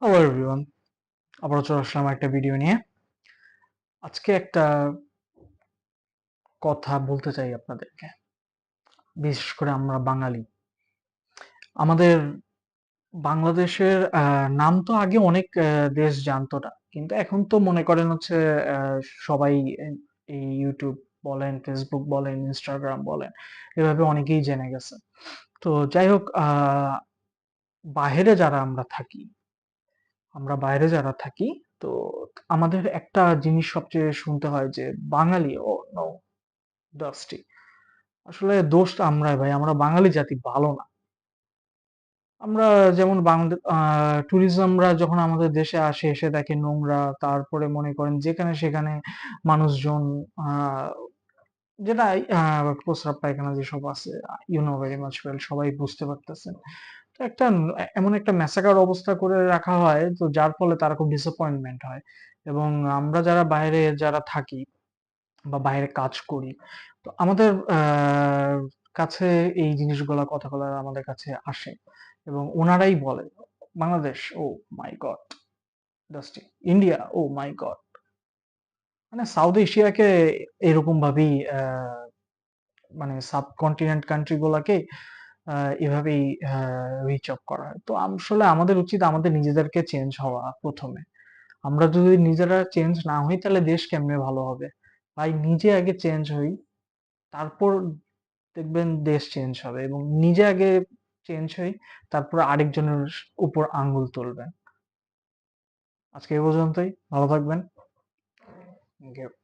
Hello everyone, আবারও চলে আসলাম একটা ভিডিও নিয়ে। আজকে একটা কথা বলতে চাই আপনাদেরকে। বিশেষ করে আমরা বাঙালি, আমাদের বাংলাদেশের নাম তো আগে অনেক দেশ জানতো না, কিন্তু এখন তো মনে করেন হচ্ছে সবাই এই ইউটিউব বলেন, ফেসবুক বলেন, ইনস্টাগ্রাম বলেন, এভাবে অনেকেই জেনে গেছে। তো যাই হোক, বাহিরে যারা আমরা থাকি, আমরা বাইরে যারা থাকি, তো আমাদের একটা জিনিস সবচেয়ে শুনতে হয় যে বাঙালি, ও নো, ডাস্টি। আসলে দোষটা আমরাই ভাই। আমরা বাঙালি জাতি ভালো না। আমরা যেমন ট্যুরিজমরা যখন আমাদের দেশে আসে, এসে দেখে নোংরা, তারপরে মনে করেন যেখানে সেখানে মানুষজন আ যেটা প্রস্রাব পায়খানা যেসব আছে, you know very much well, সবাই বুঝতে পারতেছেন। তো এমন একটা ম্যাসাকার অবস্থা করে রাখা হয়, তো যার ফলে তারা খুব ডিসঅ্যাপয়েন্টমেন্ট হয়। এবং আমরা যারা বাইরে যারা থাকি বা বাইরে কাজ করি, তো আমাদের কাছে এই জিনিসগুলা, কথাগুলা আমাদের কাছে আসে এবং ওনারাই বলে, বাংলাদেশ, ও মাই গড, ডাস্টি। ইন্ডিয়া, ও মাই গড। মানে সাউথ এশিয়াকে এরকম ভাবেই মানে সাবকন্টিনেন্ট কান্ট্রি গুলাকে এভাবেই রিচ অফ করা হয়। তো আসলে আমাদের উচিত আমাদের নিজেদেরকে চেঞ্জ হওয়া প্রথমে। আমরা যদি নিজেরা চেঞ্জ না হই, তাহলে দেশ কেমনে ভালো হবে? ভাই, নিজে আগে চেঞ্জ হই, তারপর দেখবেন দেশ চেঞ্জ হবে। এবং নিজে আগে চেঞ্জ হই, তারপর আরেকজনের উপর আঙ্গুল তুলবেন। আজকে এই পর্যন্তই। ভালো থাকবেন। Thank you.